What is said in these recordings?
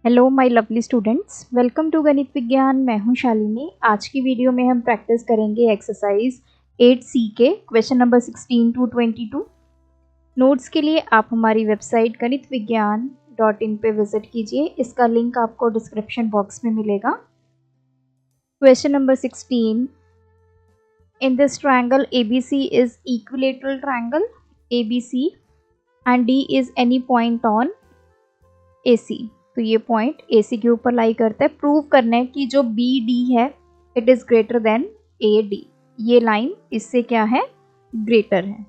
Hello my lovely students, welcome to Ganit Vigyan. मैं हूं शालिनी। आज की वीडियो में हम प्रैक्टिस करेंगे एक्सरसाइज 8C के क्वेश्चन नंबर 16 टू 22। नोट्स के लिए आप हमारी वेबसाइट ganitviggyan.in पे विजिट कीजिए। इसका लिंक आपको डिस्क्रिप्शन बॉक्स में मिलेगा। Question number 16, in this triangle ABC is equilateral triangle ABC and D is any point on AC। तो ये पॉइंट AC के ऊपर लाई करता है। प्रूव करना है कि जो BD है it is greater then AD। ये लाइन इससे क्या है, ग्रेटर है।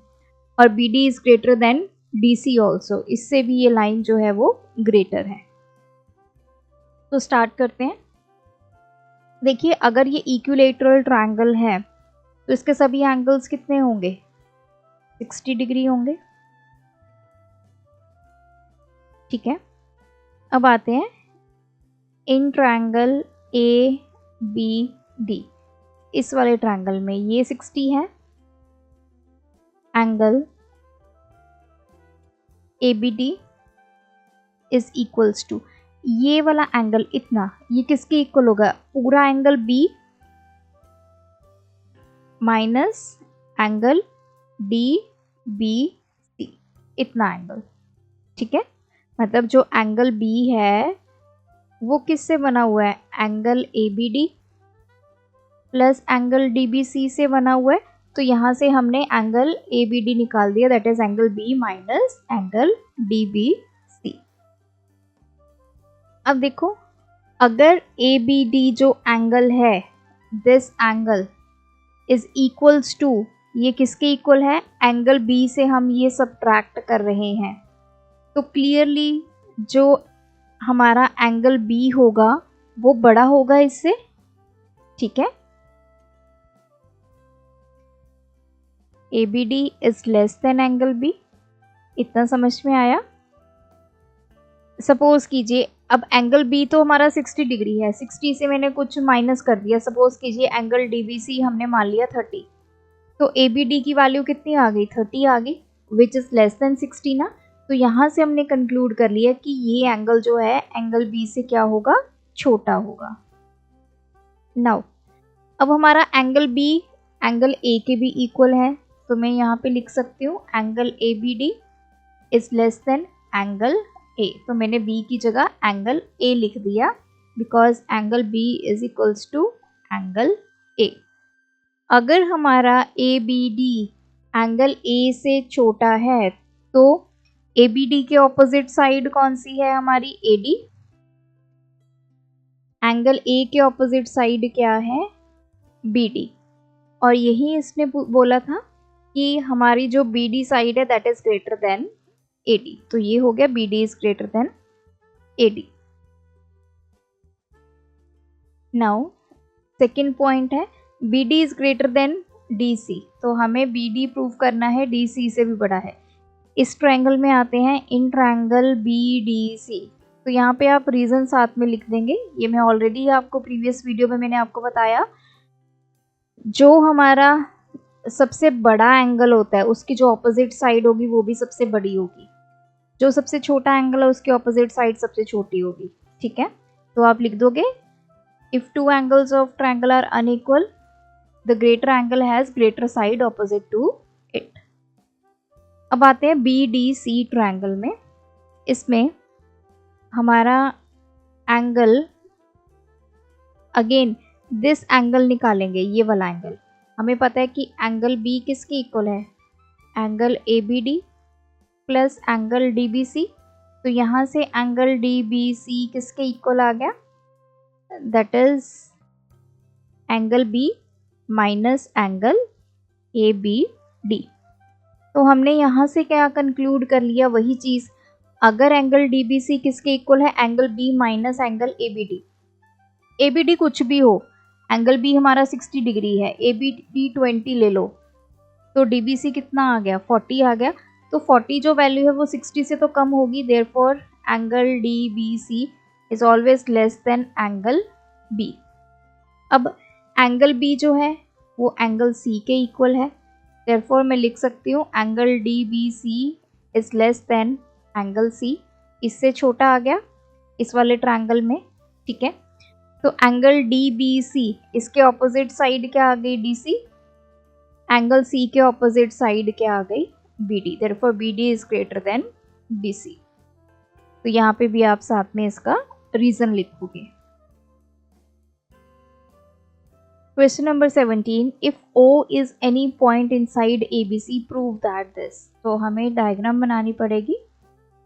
और BD is greater then DC also, इससे भी ये लाइन जो है वो ग्रेटर है। तो स्टार्ट करते हैं। देखिए, अगर ये इक्विलेटरल ट्रायंगल है तो इसके सभी एंगल्स कितने होंगे, 60 डिग्री होंगे। ठीक है, अब आते हैं इन ट्रायंगल ABD। इस वाले ट्रायंगल में ये 60 है, angle ABD is equals to ये वाला एंगल इतना, ये किसके इक्वल होगा, पूरा angle B minus angle DBC, इतना एंगल। ठीक है, मतलब जो एंगल B है वो किससे बना हुआ है, angle ABD plus angle DBC से बना हुआ है। तो यहाँ से हमने एंगल ABD निकाल दिया, that is angle B minus angle DBC। अब देखो, अगर ABD जो एंगल है, this angle is equals to, ये किसके इक्वल है, एंगल B से हम ये सबट्रैक्ट कर रहे हैं। तो क्लियरली जो हमारा एंगल B होगा वो बड़ा होगा इससे। ठीक है, ABD is less than angle B। इतना समझ में आया। सपोज कीजिए, अब एंगल B तो हमारा 60 डिग्री है, 60 से मैंने कुछ माइनस कर दिया। सपोज कीजिए एंगल DBC हमने मान लिया 30, तो ABD की वैल्यू कितनी आ गई, 30 आ गई, विच इज लेस देन 60 ना। तो यहाँ से हमने कंक्लूड कर लिया कि ये एंगल जो है एंगल B से क्या होगा, छोटा होगा। नाउ अब हमारा एंगल B एंगल A के भी इक्वल है, तो मैं यहाँ पे लिख सकती हूँ angle ABD is less than angle A। तो मैंने B की जगह एंगल A लिख दिया, because angle B is equals to angle A। अगर हमारा ABD एंगल A से छोटा है तो ABD के ऑपोजिट साइड कौन सी है, हमारी AD। एंगल A के ऑपोजिट साइड क्या है, BD। और यही इसने बोला था कि हमारी जो BD साइड है that is greater then AD। तो ये हो गया BD is greater then AD। Now second point है BD is greater then DC। तो हमें BD प्रूव करना है DC से भी बड़ा है। इस ट्रायंगल में आते हैं इन ट्रायंगल BDC। तो यहाँ पे आप रीजन साथ में लिख देंगे। ये मैं ऑलरेडी आपको प्रीवियस वीडियो में मैंने आपको बताया, जो हमारा सबसे बड़ा एंगल होता है उसकी जो ऑपोजिट साइड होगी वो भी सबसे बड़ी होगी, जो सबसे छोटा एंगल है उसकी ऑपोजिट साइड सबसे छोटी होगी। ठीक है, तो आप लिख दोगे if two angles of triangle are unequal the greater angle has greater side opposite to it. अब आते हैं BDC ट्रायंगल में। इसमें हमारा एंगल, अगेन दिस एंगल निकालेंगे, ये वाला एंगल। हमें पता है कि एंगल B किसके इक्वल है, angle ABD plus angle DBC। तो यहाँ से एंगल DBC किसके इक्वल आ गया, that is angle B minus angle ABD। तो हमने यहाँ से क्या कंक्लूड कर लिया, वही चीज़। अगर एंगल DBC किसके इक्वल है, angle B minus angle ABD। ABD कुछ भी हो, एंगल B हमारा 60 डिग्री है, ABD 20 ले लो, तो DBC कितना आ गया, 40 आ गया। तो 40 जो वैल्यू है वो 60 से तो कम होगी, therefore angle DBC is always less than angle B। अब एंगल B जो है वो एंगल C के इक्वल है, देयरफॉर मैं लिख सकती हूँ angle DBC is less than angle C। इससे छोटा आ गया इस वाले ट्रायंगल में, ठीक है। तो एंगल डी बी सी, इसके ऑपोजिट साइड क्या आ गई, डी सी। एंगल सी के ऑपोजिट साइड क्या आ गई, B D. Therefore B D is greater than D C. तो यहाँ पे भी आप साथ में इसका रीजन लिखोगे। Question number 17, if O is any point inside ABC prove that this. तो हमें डायग्राम बनानी पड़ेगी।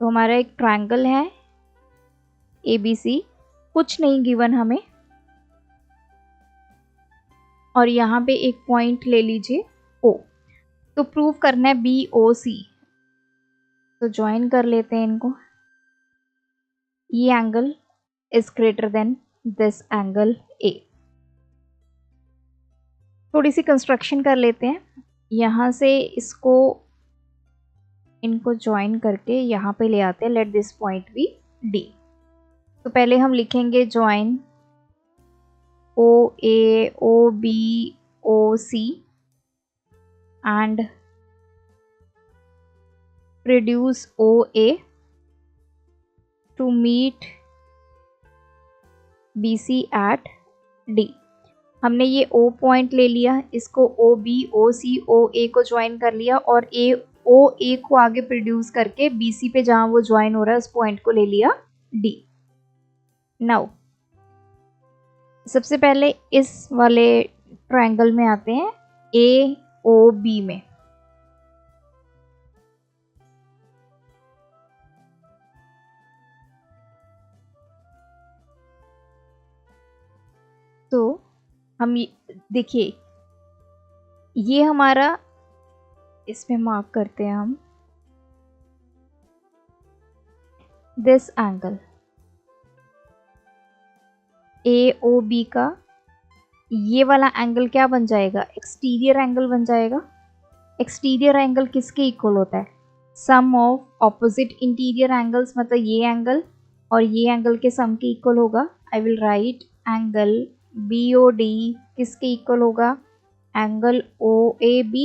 तो हमारा एक ट्रायंगल है ABC, कुछ नहीं गिवन हमें, और यहाँ पे एक पॉइंट ले लीजिए O। तो प्रूव करना है BOC। तो ज्वाइन कर लेते हैं इनको। ये angle is greater then this angle A। थोड़ी सी कंस्ट्रक्शन कर लेते हैं। यहाँ से इनको ज्वाइन करके यहाँ पे ले आते हैं। Let this point B D। तो पहले हम लिखेंगे join OA OB OC and produce OA to meet BC at D। हमने ये O पॉइंट ले लिया, इसको OB OC OA को ज्वाइन कर लिया, और OA को आगे प्रोड्यूस करके BC पे जहाँ वो ज्वाइन हो रहा है उस पॉइंट को ले लिया D। नाउ सबसे पहले इस वाले ट्रायंगल में आते हैं AOB में। तो हम देखिए, ये हमारा, इसमें मार्क करते हैं हम दिस एंगल AOB का। ये वाला एंगल क्या बन जाएगा, एक्सटीरियर एंगल बन जाएगा। एक्सटीरियर एंगल किसके इक्वल होता है, सम ऑफ ऑपोजिट इंटीरियर एंगल्स, मतलब ये एंगल और ये एंगल के सम के इक्वल होगा। I will write angle BOD किसके इक्वल होगा, angle OAB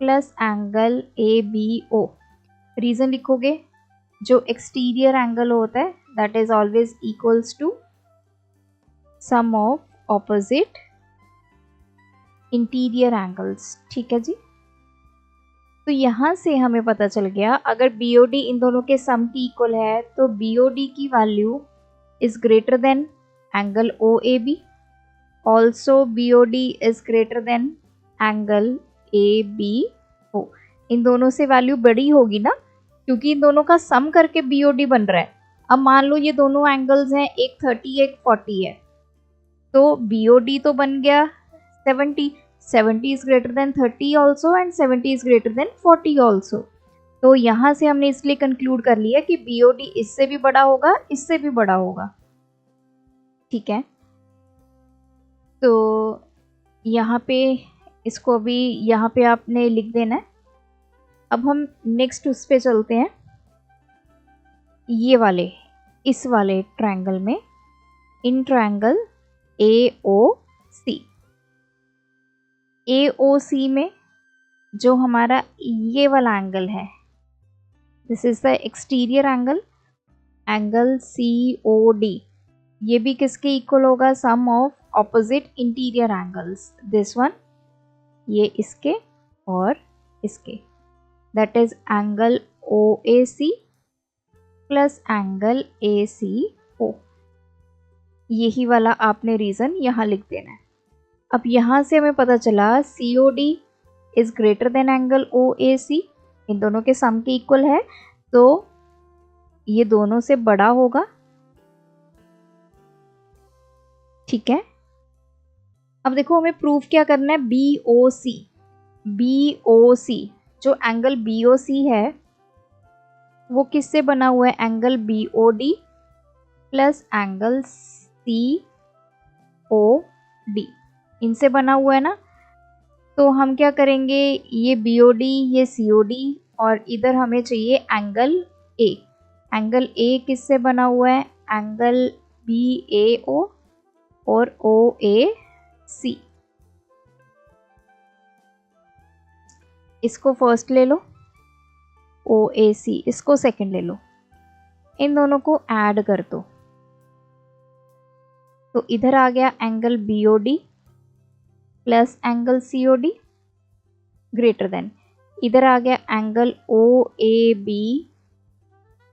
plus angle ABO। Reason लिखोगे, जो एक्सटीरियर एंगल होता है that is always equals to sum of opposite interior angles, ठीक है जी। तो यहाँ से हमें पता चल गया, अगर BOD इन दोनों के सम की इक्वल है तो BOD की value is greater then angle OAB। Also BOD is greater then angle ABO। इन दोनों से वैल्यू बड़ी होगी ना, क्योंकि इन दोनों का सम करके BOD बन रहा है। अब मान लो ये दोनों एंगल्स हैं, एक 30 एक 40 है, तो BOD तो बन गया 70। 70 is greater then 30 also and 70 is greater then 40 also. तो यहाँ से हमने इसलिए कंक्लूड कर लिया कि BOD इससे भी बड़ा होगा, इससे भी बड़ा होगा, ठीक है। तो यहाँ पे इसको अभी यहाँ पे आपने लिख देना है। अब हम नेक्स्ट उस पे चलते हैं, ये वाले, इस वाले ट्रायंगल में, इन ट्रायंगल AOC। AOC में जो हमारा ये वाला एंगल है, this is the exterior angle, angle COD। ये भी किसके इक्वल होगा, sum of opposite interior angles, this one, ये इसके और इसके, that is angle OAC plus angle ACO। यही वाला आपने रीजन यहाँ लिख देना है। अब यहाँ से हमें पता चला COD is greater then angle OAC, इन दोनों के सम के इक्वल है, तो ये दोनों से बड़ा होगा, ठीक है। अब देखो हमें प्रूफ क्या करना है, BOC जो एंगल BOC है वो किससे बना हुआ है, angle BOD plus angle COD, इनसे बना हुआ है ना। तो हम क्या करेंगे, ये BOD ये COD, और इधर हमें चाहिए एंगल A। एंगल A किससे बना हुआ है, एंगल BAO और OAC। इसको फर्स्ट ले लो OAC, इसको सेकंड ले लो इन दोनों को ऐड कर दो तो इधर आ गया angle BOD plus angle COD greater than, इधर आ गया angle OAB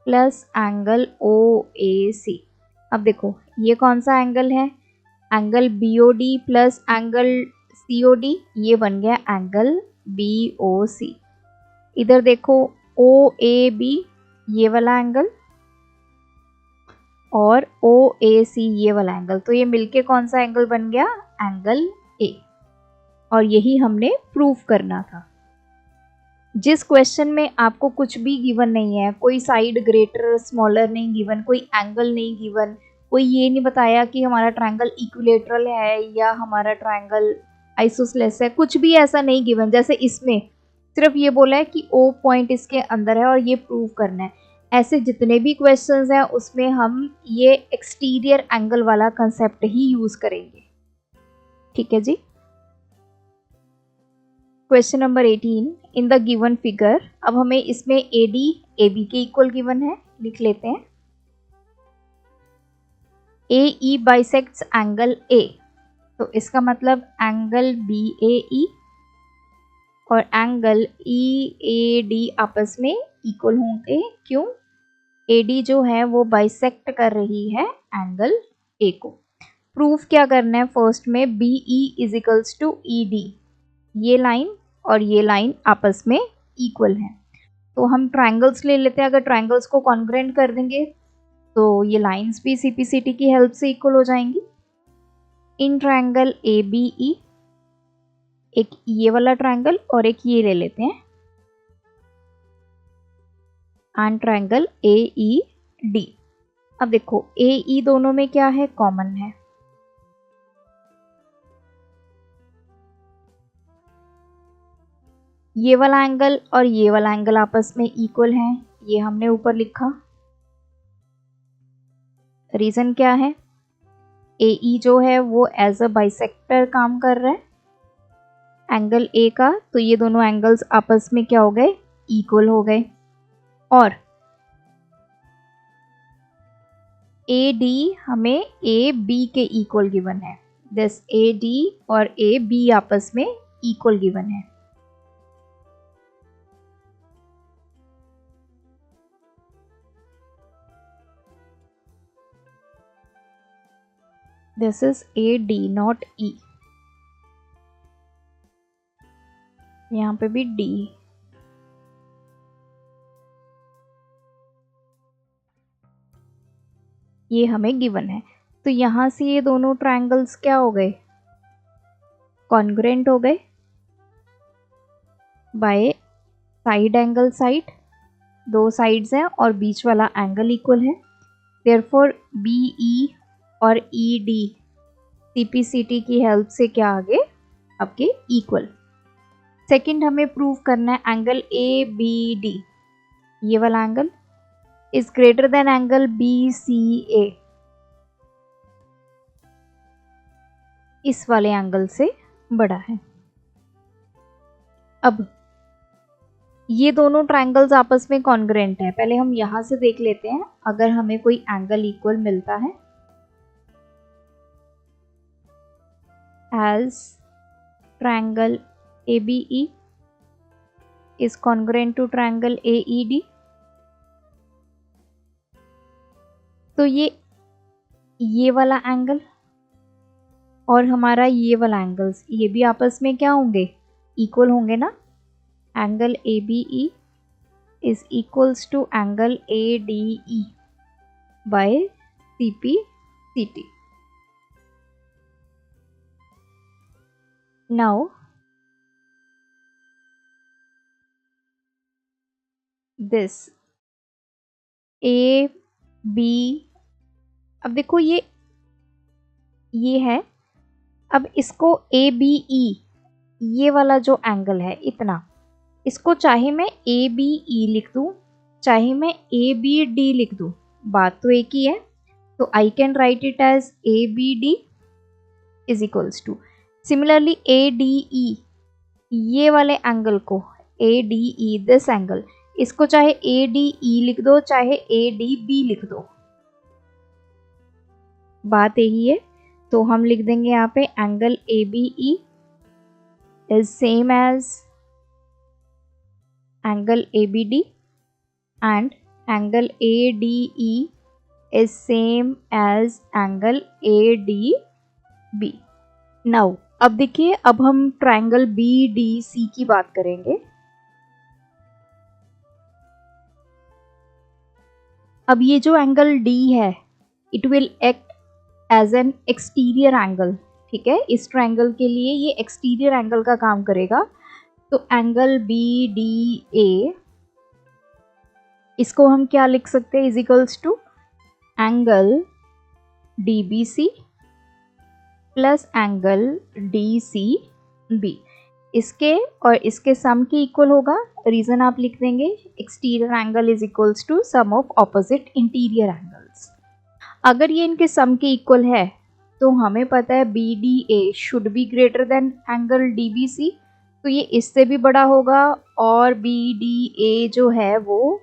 plus angle OAC। अब देखो ये कौन सा एंगल है, angle BOD plus angle COD, ये बन गया एंगल BOC। इधर देखो OAB ये वाला एंगल और OAC ये वाला एंगल, तो ये मिलके कौन सा एंगल बन गया, एंगल A। और यही हमने प्रूफ करना था। जिस क्वेश्चन में आपको कुछ भी गिवन नहीं है, कोई साइड ग्रेटर स्मॉलर नहीं गिवन, कोई एंगल नहीं गिवन, कोई ये नहीं बताया कि हमारा ट्रायंगल इक्विलेटरल है या हमारा ट्रायंगल आइसोसेलेस है, कुछ भी ऐसा नहीं गिवन। जैसे इसमें सिर्फ ये बोला है कि O पॉइंट इसके अंदर है और ये प्रूव करना है। ऐसे जितने भी क्वेश्चंस हैं उसमें हम ये एक्सटीरियर एंगल वाला कंसेप्ट ही यूज करेंगे। ठीक है जी। Question number 18, in the given figure. अब हमें इसमें AD AB के इक्वल गिवन है, लिख लेते हैं। AE बाइसेक्ट्स एंगल A, तो इसका मतलब एंगल BAE और एंगल EAD आपस में इक्वल होंगे। क्यों, AD जो है वो बाइसेक्ट कर रही है एंगल A को। प्रूफ क्या करना है, फर्स्ट में BE is equals to ED, ये लाइन और ये लाइन आपस में इक्वल है। तो हम ट्रायंगल्स ले लेते हैं, अगर ट्रायंगल्स को कॉन्ग्रुएंट कर देंगे तो ये लाइंस भी CPCT की हेल्प से इक्वल हो जाएंगी। इन ट्रायंगल ABE, एक ये वाला ट्रायंगल और एक ये ले लेते हैं, एंड ट्रायंगल AED। अब देखो AE दोनों में क्या है, कॉमन है। ये वाला एंगल और ये वाला एंगल आपस में इक्वल है, ये हमने ऊपर लिखा। रीजन क्या है, AE जो है वो एज अ बाइसेक्टर काम कर रहा है एंगल A का, तो ये दोनों एंगल्स आपस में क्या हो गए, इक्वल हो गए। और AD हमें AB के इक्वल गिवन है, दिस AD और AB आपस में इक्वल गिवन है। This is AD not E, यहाँ पे भी D। ये हमें गिवन है, तो यहाँ से ये दोनों ट्रायंगल्स क्या हो गए, कॉन्ग्रुएंट हो गए बाय साइड एंगल साइड, दो साइड्स हैं और बीच वाला एंगल इक्वल है। देयरफॉर BE और ED CPCT की हेल्प से क्या आ गए, आपके इक्वल। सेकंड हमें प्रूव करना है एंगल ABD, ये वाला angle is greater then angle BCA, इस वाले एंगल से बड़ा है। अब ये दोनों ट्रायंगल्स आपस में कॉन्ग्रुएंट है, पहले हम यहां से देख लेते हैं अगर हमें कोई एंगल इक्वल मिलता है। As triangle ABE is congruent to triangle AED, तो ये वाला एंगल और हमारा ये वाला एंगल्स ये भी आपस में क्या होंगे, इक्वल होंगे ना। Angle ABE is equals to angle ADE by CPCT। Now this AB, अब देखो ये है, अब इसको ABE ये वाला जो एंगल है इतना, इसको चाहे मैं ABE लिख दूं चाहे मैं ABD लिख दूं, बात तो एक ही है। तो I can write it as ABD is equals to, similarly ADE ये वाले एंगल को ADE दिस एंगल, इसको चाहे ADE लिख दो चाहे ADB लिख दो, बात यही है। तो हम लिख देंगे यहाँ पे angle ABE is same as angle ABD and angle ADE is same as angle ADB। Now अब देखिए, अब हम ट्रायंगल BDC की बात करेंगे। अब ये जो एंगल D है, it will act as an exterior angle, ठीक है। इस ट्रायंगल के लिए ये एक्सटीरियर एंगल का काम करेगा। तो एंगल BDA, इसको हम क्या लिख सकते हैं, is equals to angle DBC plus angle DCB। इसके और इसके सम के इक्वल होगा। रीजन आप लिख देंगे, exterior angle is equals to sum of opposite interior angles. अगर ये इनके सम के इक्वल है तो हमें पता है BDA should be greater than angle DBC, तो ये इससे भी बड़ा होगा और BDA जो है वो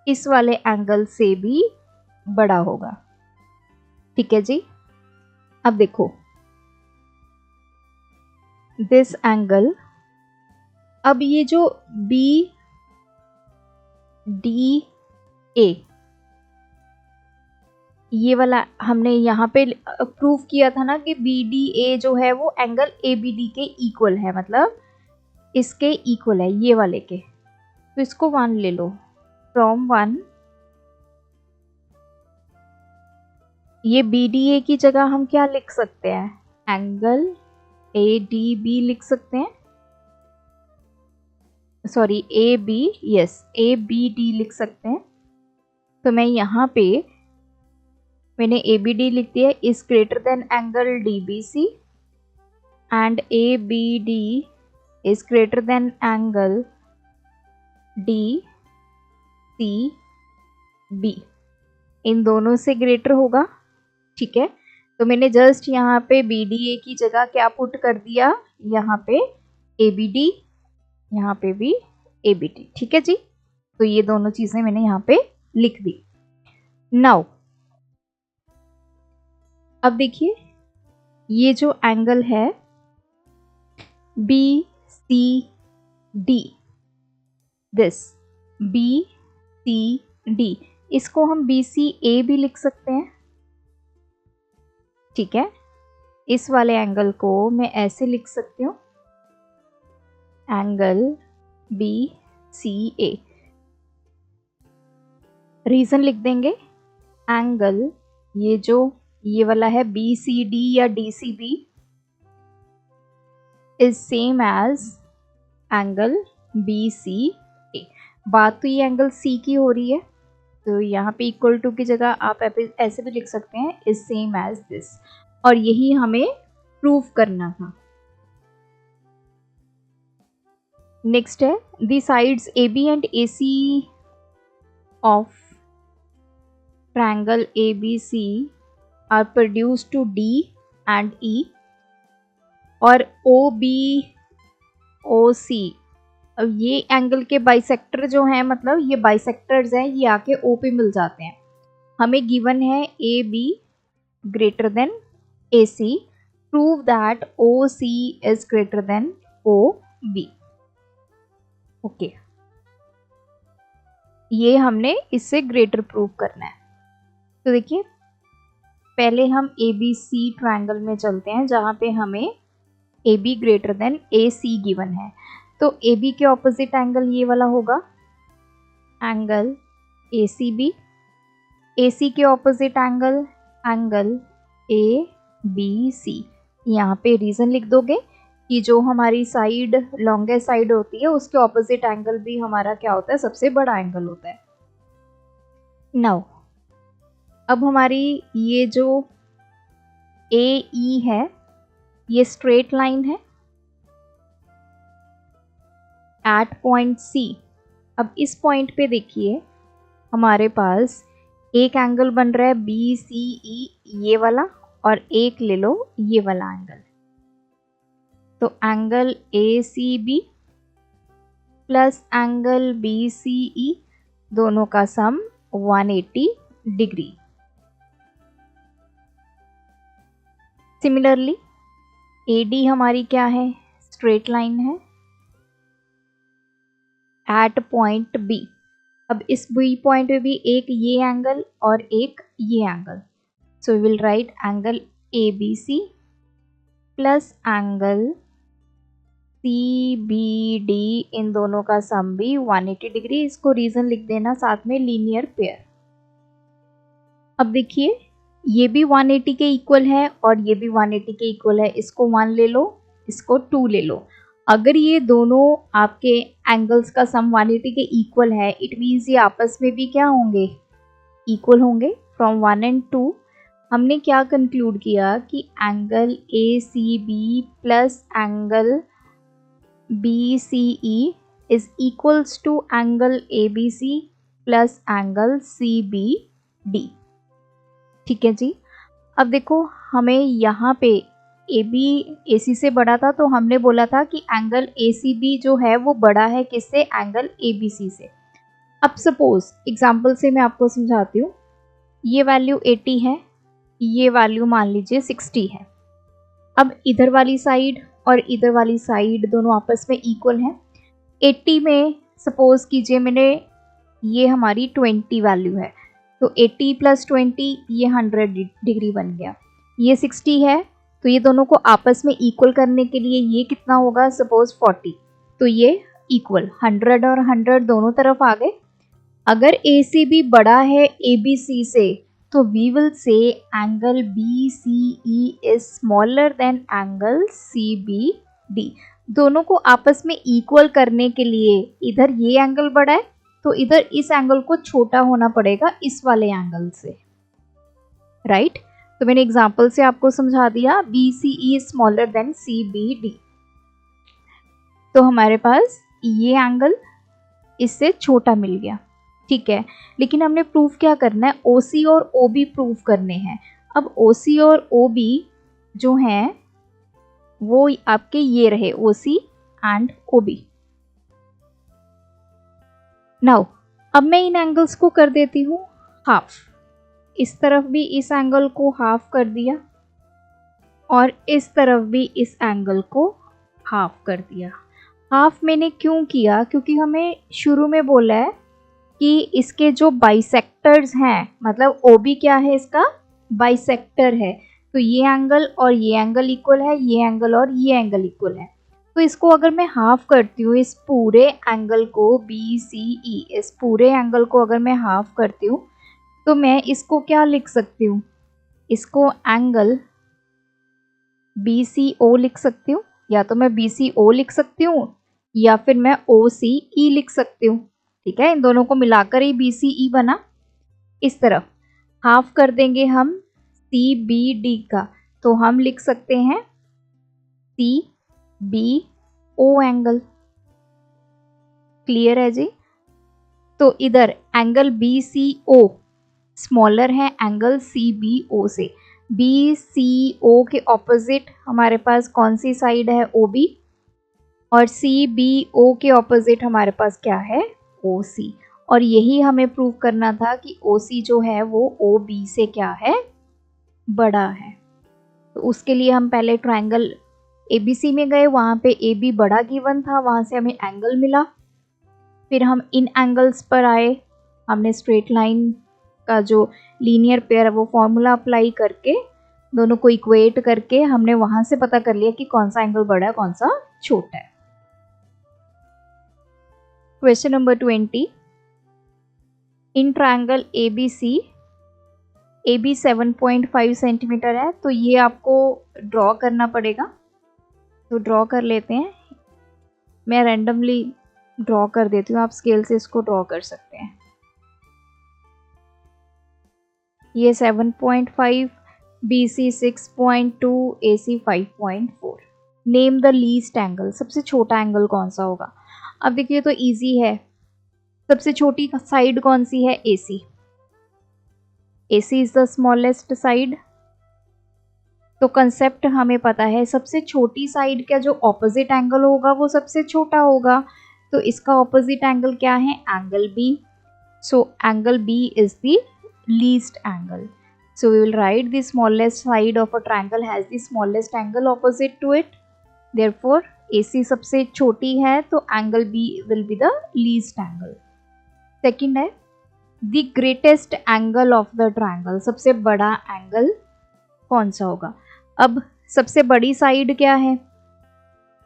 इस वाले एंगल से भी बड़ा होगा, ठीक है जी। अब देखो दिस एंगल, अब ये जो BDA ये वाला हमने यहाँ पे प्रूव किया था ना कि BDA जो है वो एंगल ABD के इक्वल है, मतलब इसके इक्वल है ये वाले के। तो इसको 1 ले लो, फ्रॉम 1 ये BDA की जगह हम क्या लिख सकते हैं, एंगल ADB लिख सकते हैं, सॉरी ABD लिख सकते हैं। तो मैं यहाँ पे मैंने ABD लिख दिया, is greater then angle DBC and ABD is greater then angle DCB, इन दोनों से ग्रेटर होगा, ठीक है। तो मैंने जस्ट यहाँ पे BDA की जगह क्या पुट कर दिया, यहाँ पे ABD, यहाँ पे भी ABD, ठीक है जी। तो ये दोनों चीजें मैंने यहाँ पे लिख दी। नाउ अब देखिए ये जो एंगल है BCD, दिस BCD, इसको हम BCA भी लिख सकते हैं, ठीक है। इस वाले एंगल को मैं ऐसे लिख सकती हूँ, एंगल BCA। रीजन लिख देंगे, एंगल ये जो ये वाला है BCD या DCB is same as angle BCA। बात तो ये एंगल C की हो रही है, तो यहाँ पे इक्वल टू की जगह आप ऐसे भी लिख सकते हैं, इज सेम एज दिस, और यही हमें प्रूव करना था। नेक्स्ट है the sides AB and AC of triangle ABC are produced to D and E, और OBOC, अब ये एंगल के बाइसेक्टर जो हैं, मतलब ये बाइसेक्टर्स हैं, ये आके O पे मिल जाते हैं। हमें गिवन है AB greater than AC, prove that OC is greater then OB, okay. ये हमने इससे ग्रेटर प्रूव करना है। तो देखिए पहले हम ABC ट्रायंगल में चलते हैं जहाँ पे हमें AB greater than AC given है। तो AB के ऑपोजिट एंगल ये वाला होगा, एंगल ACB, AC के ऑपोजिट एंगल ABC। यहाँ पे रीजन लिख दोगे कि जो हमारी साइड लॉन्गेस्ट साइड होती है उसके ऑपोजिट एंगल भी हमारा क्या होता है, सबसे बड़ा एंगल होता है। नाउ अब हमारी ये जो AE है ये स्ट्रेट लाइन है एट पॉइंट C। अब इस पॉइंट पे देखिए हमारे पास एक एंगल बन रहा है BCE ये वाला, और एक ले लो ये वाला एंगल। तो angle ACB plus angle BCE, दोनों का सम 180 डिग्री। सिमिलरली AD हमारी क्या है, स्ट्रेट लाइन है एट पॉइंट B। अब इस B पॉइंट पे भी एक ये एंगल और एक ये angle, so will write angle ABC plus angle CBD, इन दोनों का सम भी 180 डिग्री। इसको रीजन लिख देना साथ में, लीनियर पेयर। अब देखिए ये भी 180 के इक्वल है और ये भी 180 के इक्वल है, इसको 1 ले लो, इसको 2 ले लो। अगर ये दोनों आपके एंगल्स का सम 180 के इक्वल है, इट मीन्स ये आपस में भी क्या होंगे, इक्वल होंगे। फ्रॉम 1 and 2 हमने क्या कंक्लूड किया कि angle ACB plus angle BCE is equals to angle ABC plus angle CBD। ठीक है जी। अब देखो हमें यहाँ पे AB AC से बड़ा था, तो हमने बोला था कि एंगल ACB जो है वो बड़ा है किससे, एंगल ABC से। अब सपोज एग्जाम्पल से मैं आपको समझाती हूँ, ये वैल्यू 80 है, ये वैल्यू मान लीजिए 60 है। अब इधर वाली साइड और इधर वाली साइड दोनों आपस में इक्वल हैं। 80 में सपोज कीजिए मैंने, ये हमारी 20 वैल्यू है, तो 80 प्लस 20 ये 100 डिग्री बन गया। ये 60 है, तो ये दोनों को आपस में इक्वल करने के लिए ये कितना होगा, सपोज 40, तो ये इक्वल 100 और 100 दोनों तरफ आ गए। अगर ACB बड़ा है ABC से, तो we will say angle BCE is smaller than angle CBD। दोनों को आपस में इक्वल करने के लिए इधर ये एंगल बड़ा है, तो इधर इस एंगल को छोटा होना पड़ेगा इस वाले एंगल से, राइट। तो मैंने एग्जांपल से आपको समझा दिया, BCE is smaller then CBD। तो हमारे पास ये एंगल इससे छोटा मिल गया, ठीक है। लेकिन हमने प्रूफ क्या करना है, OC और OB प्रूफ करने हैं। अब OC और OB जो हैं वो आपके ये रहे, OC एंड OB। नाउ अब मैं इन एंगल्स को कर देती हूँ हाफ। इस तरफ भी इस एंगल को हाफ कर दिया और इस तरफ भी इस एंगल को हाफ कर दिया। हाफ मैंने क्यों किया, क्योंकि हमें शुरू में बोला है कि इसके जो बाइसेक्टर्स हैं, मतलब OB क्या है, इसका बाइसेक्टर है। तो ये एंगल और ये एंगल इक्वल है, ये एंगल और ये एंगल इक्वल है। तो इसको अगर मैं हाफ करती हूँ, इस पूरे एंगल को BCE, इस पूरे एंगल को अगर मैं हाफ करती हूँ, तो मैं इसको क्या लिख सकती हूँ, इसको एंगल BCO लिख सकती हूँ, या तो मैं BCO लिख सकती हूँ या फिर मैं OCE लिख सकती हूँ। ठीक है, इन दोनों को मिलाकर ही BCE बना। इस तरफ हाफ कर देंगे हम CBD का, तो हम लिख सकते हैं CBO एंगल। क्लियर है जी। तो इधर एंगल BCO स्मॉलर है एंगल CBO से। BCO के ऑपोजिट हमारे पास कौन सी साइड है, OB, और CBO के ऑपोजिट हमारे पास क्या है, OC। और यही हमें प्रूव करना था कि OC जो है वो OB से क्या है, बड़ा है। तो उसके लिए हम पहले ट्रायंगल ABC में गए, वहाँ पे AB बड़ा गिवन था, वहाँ से हमें एंगल मिला। फिर हम इन एंगल्स पर आए, हमने स्ट्रेट लाइन का जो लीनियर पेयर है वो फॉर्मूला अप्लाई करके दोनों को इक्वेट करके हमने वहाँ से पता कर लिया कि कौन सा एंगल बड़ा है कौन सा छोटा है। Question number 20, in triangle ABC, AB 7.5 centimetre है, तो ये आपको ड्रॉ करना पड़ेगा। तो ड्रॉ कर लेते हैं, मैं रैंडमली ड्रॉ कर देती हूँ, आप स्केल से इसको ड्रॉ कर सकते हैं। ये 7.5, BC 6.2, AC 5.4। Name the least angle, सबसे छोटा एंगल कौन सा होगा। अब देखिए तो इजी है, सबसे छोटी साइड कौन सी है, AC। AC is the smallest side. तो कंसेप्ट हमें पता है, सबसे छोटी साइड का जो ऑपोजिट एंगल होगा वो सबसे छोटा होगा। तो इसका ऑपोजिट एंगल क्या है? Angle B. So angle B is the least angle. So we will write the smallest side of a triangle has the smallest angle opposite to it. Therefore AC सबसे छोटी है तो angle B will be the least angle. Second है the greatest angle of the triangle. सबसे बड़ा angle कौन सा होगा? अब सबसे बड़ी साइड क्या है?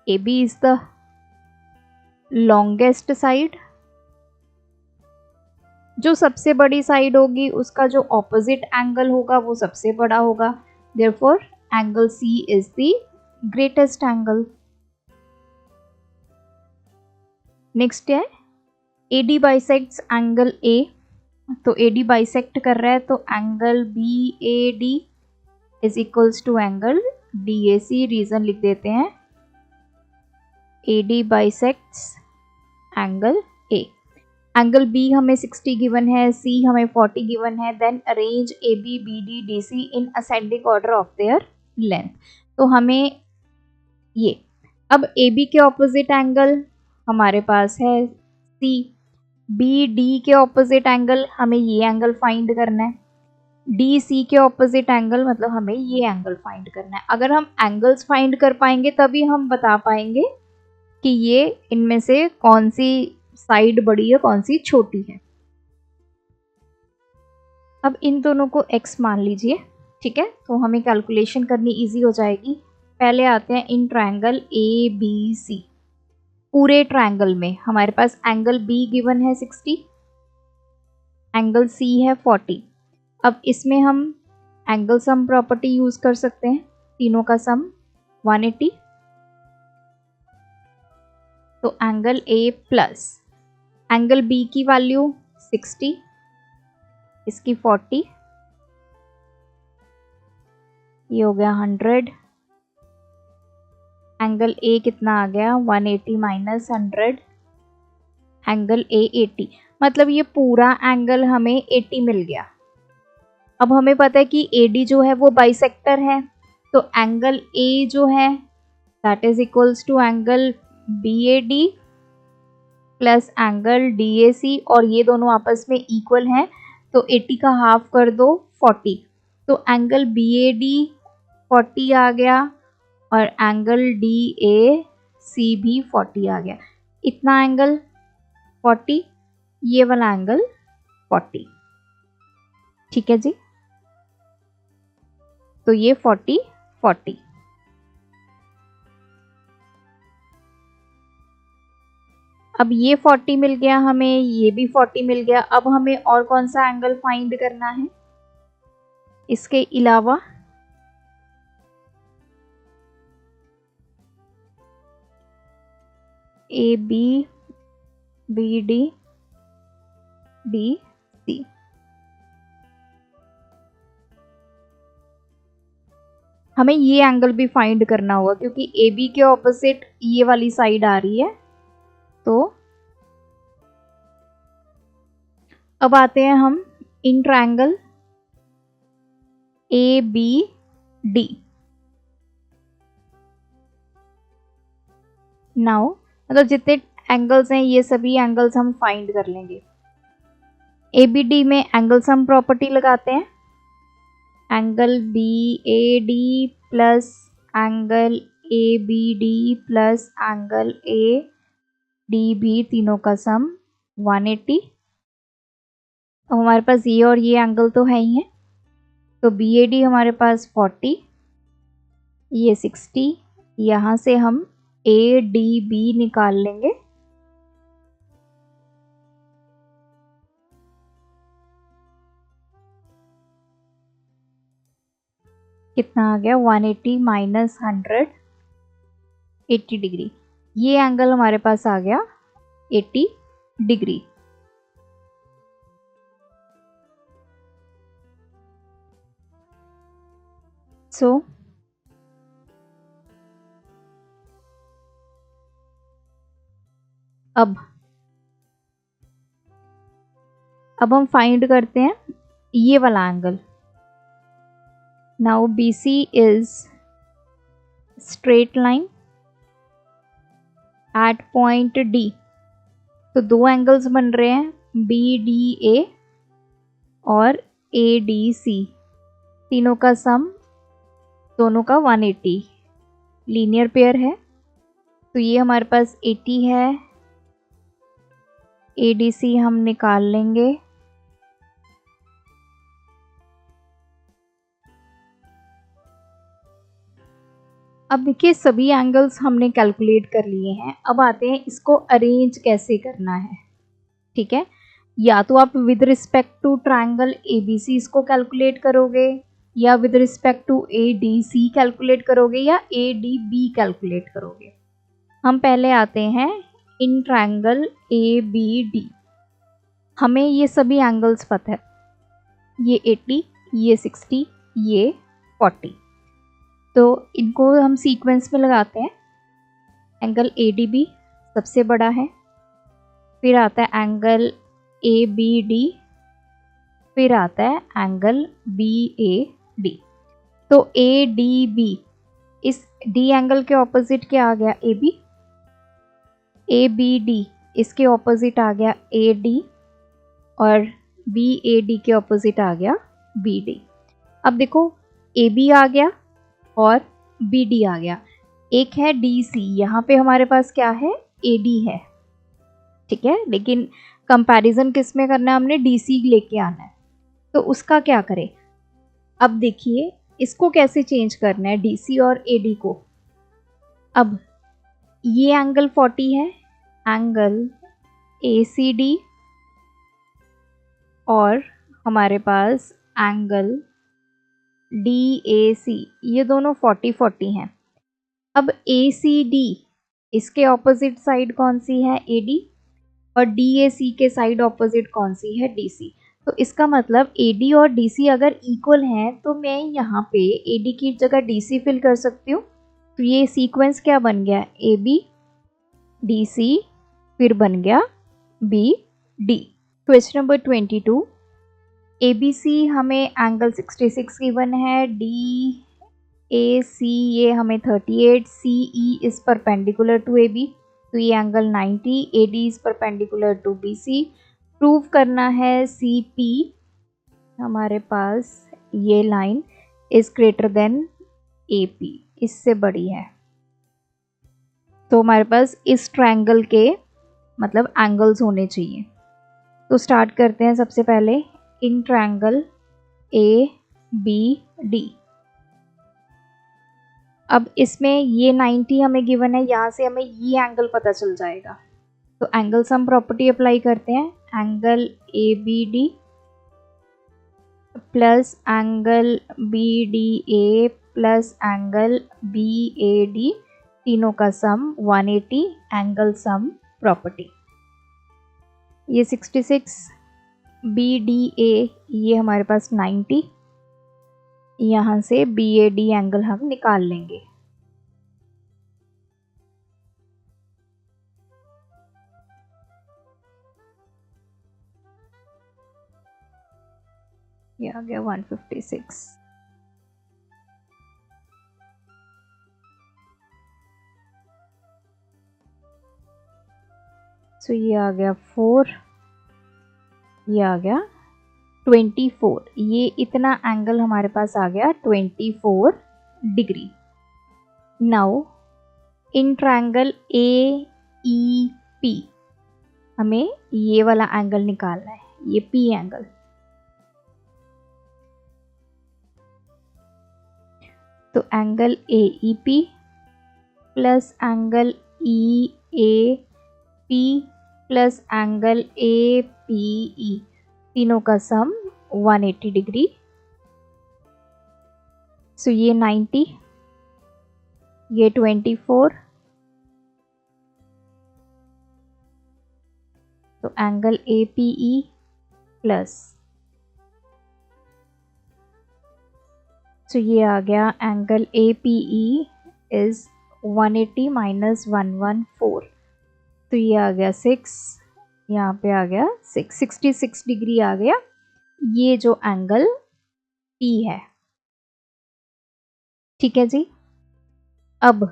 AB is the longest side. जो सबसे बड़ी साइड होगी उसका जो ऑपोजिट एंगल होगा वो सबसे बड़ा होगा. Therefore angle C is the greatest angle. Next है AD बाइसेक्ट्स एंगल A. तो AD बाइसेक्ट कर रहा है तो angle BAD is equals to angle DAC. Reason लिख देते हैं. AD bisects angle A. Angle B हमें 60 गिवन है, C हमें 40 गिवन है. Then arrange AB BD DC in ascending order of their length. तो हमें ये अब AB के ऑपोजिट एंगल हमारे पास है C. BD के ऑपोजिट एंगल हमें ये एंगल फाइंड करना है. DC के ऑपोजिट एंगल मतलब हमें ये एंगल फाइंड करना है. अगर हम एंगल्स फाइंड कर पाएंगे तभी हम बता पाएंगे कि ये इनमें से कौन सी साइड बड़ी है कौन सी छोटी है. अब इन दोनों को x मान लीजिए. ठीक है, तो हमें कैलकुलेशन करनी इजी हो जाएगी. पहले आते हैं इन ट्रायंगल ABC. पूरे ट्रायंगल में हमारे पास एंगल B गिवन है 60, एंगल C है 40. अब इसमें हम एंगल सम प्रॉपर्टी यूज कर सकते हैं. तीनों का सम 180. तो angle A plus angle B की वैल्यू 60, इसकी 40, ये हो गया 100. एंगल A कितना आ गया? 180 माइनस 100. Angle A 80. मतलब ये पूरा एंगल हमें 80 मिल गया. अब हमें पता है कि AD जो है वो बाइसेक्टर है, तो एंगल A जो है that is equals to angle BAD plus angle DAC. और ये दोनों आपस में इक्वल हैं तो 80 का हाफ कर दो 40. तो एंगल BAD 40 आ गया और एंगल DAC भी 40 आ गया. इतना एंगल 40, ये वाला एंगल 40. ठीक है जी, तो ये 40 40. अब ये 40 मिल गया हमें, ये भी 40 मिल गया. अब हमें और कौन सा एंगल फाइंड करना है इसके अलावा? AB BD DC. हमें ये एंगल भी फाइंड करना होगा क्योंकि AB के ऑपोजिट ये वाली साइड आ रही है. तो अब आते हैं हम इन ट्रायंगल ABD. नाउ मतलब जितने एंगल्स हैं ये सभी एंगल्स हम फाइंड कर लेंगे. ABD में एंगल सम प्रॉपर्टी लगाते हैं. Angle BAD plus angle ABD plus angle ADB तीनों का सम 180. अब हमारे पास ये और ये एंगल तो है ही है, तो BAD हमारे पास 40, ये 60. यहाँ से हम ADB निकाल लेंगे. कितना आ गया? 180 माइनस 100, 80 डिग्री. ये एंगल हमारे पास आ गया 80 डिग्री. सो अब हम फाइंड करते हैं ये वाला angle. Now BC is straight line at point D. तो दो एंगल्स बन रहे हैं BDA और ADC, तीनों का सम दोनों का 180, लीनियर पेयर है। तो ये हमारे पास 80 है, ADC हम निकाल लेंगे। अब देखिए सभी एंगल्स हमने कैलकुलेट कर लिए हैं। अब आते हैं इसको अरेंज कैसे करना है। ठीक है, या तो आप with respect to triangle ABC इसको कैलकुलेट करोगे, या with respect to ADC calculate करोगे, या ADB कैलकुलेट करोगे। हम पहले आते हैं इन ट्रायंगल ABD। हमें ये सभी एंगल्स पता है, ये 80, ये 60, ये 40। तो इनको हम सीक्वेंस में लगाते हैं। एंगल ADB सबसे बड़ा है, फिर आता है एंगल ABD, फिर आता है एंगल BAD। तो ADB, इस D एंगल के ऑपोजिट क्या आ गया AB, ABD इसके ऑपोजिट आ गया AD, और BAD के ऑपोजिट आ गया BD। अब देखो AB आ गया और BD आ गया, एक है DC, यहाँ पे हमारे पास क्या है AD है। ठीक है, लेकिन कंपैरिजन किस में करना है, हमने DC लेके आना है। तो उसका क्या करें, अब देखिए इसको कैसे चेंज करना है DC और AD को। अब ये एंगल 40 है, एंगल ACD, और हमारे पास एंगल DAC, ये दोनों 40-40 हैं। अब ACD इसके ऑपोजिट साइड कौन सी है AD, और DAC के साइड ऑपोजिट कौन सी है DC। तो इसका मतलब AD और DC अगर इक्वल हैं तो मैं यहाँ पे AD की जगह DC फिल कर सकती हूँ। तो ये सीक्वेंस क्या बन गया, AB DC, फिर बन गया BD। क्वेश्चन नंबर 22, ABC हमें एंगल 66 गिवन है, DAC ये हमें 38, CE is perpendicular to AB, तो ये angle 90, AD is perpendicular to BC। Prove करना है CP हमारे पास ये line is greater than AP, इससे बड़ी है। तो हमारे पास इस ट्रायंगल के मतलब एंगल्स होने चाहिए। तो स्टार्ट करते हैं सबसे पहले इन ट्रायंगल ABD। अब इसमें ये 90 हमें गिवन है, यहाँ से हमें ये एंगल पता चल जाएगा। तो एंगल सम प्रॉपर्टी अप्लाई करते हैं, angle ABD plus angle BDA plus angle BAD, तीनों का सम 180, एंगल सम प्रॉपर्टी। ये 66, BDA ये हमारे पास 90, यहाँ से BAD एंगल हम निकाल लेंगे। ये आ गया 156। तो ये आ गया 4, ये आ गया 24, ये इतना एंगल हमारे पास आ गया 24 degree. Now in triangle AEP हमें ये वाला एंगल निकालना है, ये P एंगल। तो angle AEP plus angle EAP plus angle APE, तीनों का सम 180 डिग्री। सो ये 90, ये 24, तो एंगल APE प्लस, तो ये आ गया एंगल APE इज 180 माइनस 114, तो ये आ गया 6, यहाँ पे आ गया 66 डिग्री आ गया, ये जो एंगल P है। ठीक है जी, अब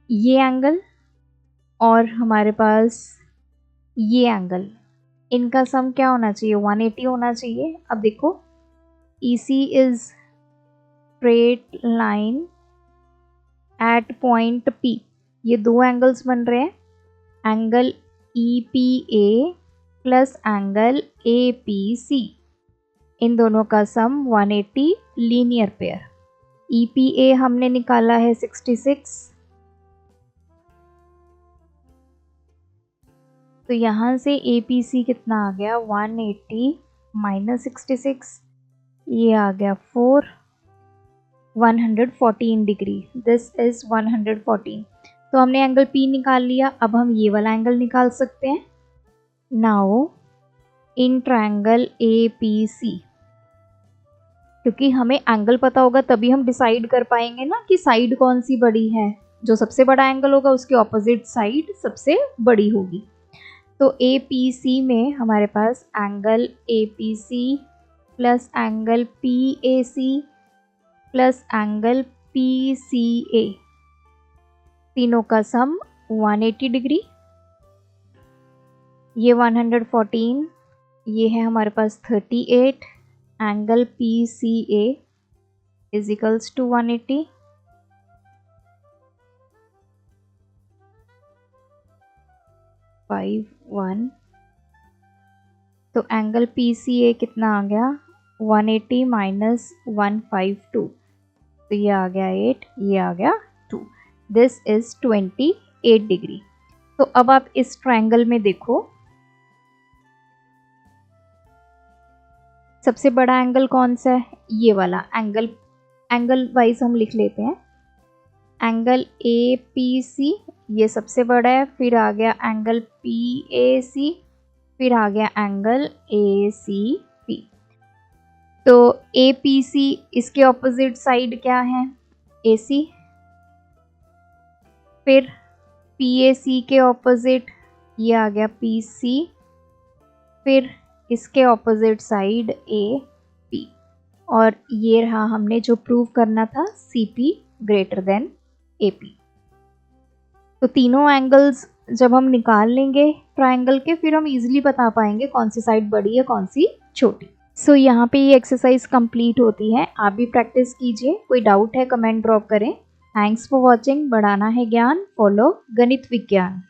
ये एंगल और हमारे पास ये एंगल, इनका सम क्या होना चाहिए, 180 होना चाहिए। अब देखो EC is straight line at point P, ये दो एंगल्स बन रहे हैं, angle EPA plus angle APC, इन दोनों का सम 180 लीनियर पेयर। EPA हमने निकाला है 66, तो यहाँ से APC कितना आ गया 180 माइनस 66, ये आ गया 114 डिग्री, दिस इज 114। तो हमने एंगल P निकाल लिया, अब हम ये वाला एंगल निकाल सकते हैं। नाउ इन ट्रायंगल APC, क्योंकि हमें एंगल पता होगा तभी हम डिसाइड कर पाएंगे ना कि साइड कौन सी बड़ी है, जो सबसे बड़ा एंगल होगा उसकी ऑपोजिट साइड सबसे बड़ी होगी। तो APC में हमारे पास angle APC plus angle PAC plus angle PCA, तीनों का सम 180 डिग्री। ये 114, ये है हमारे पास 38, angle PCA is equals to 180। तो एंगल PCA कितना आ गया 180 माइनस 152, तो ये आ गया 8, ये आ गया 2, दिस इज 28 डिग्री। तो अब आप इस ट्रायंगल में देखो, सबसे बड़ा एंगल कौन सा है, ये वाला एंगल, एंगल वाइज हम लिख लेते हैं। एंगल APC ये सबसे बड़ा है, फिर आ गया एंगल PAC, फिर आ गया एंगल ACP। तो APC इसके ऑपोजिट साइड क्या है AC, फिर PAC के ऑपोजिट ये आ गया PC, फिर इसके ऑपोजिट साइड AP, और ये रहा हमने जो प्रूव करना था CP ग्रेटर देन AP। तो तीनों एंगल्स जब हम निकाल लेंगे ट्रायंगल के, फिर हम इजीली बता पाएंगे कौन सी साइड बड़ी है कौन सी छोटी। सो यहाँ पे ये एक्सरसाइज कंप्लीट होती है, आप भी प्रैक्टिस कीजिए। कोई डाउट है कमेंट ड्रॉप करें। Thanks for watching. बढ़ाना है ज्ञान, फॉलो गणित विज्ञान।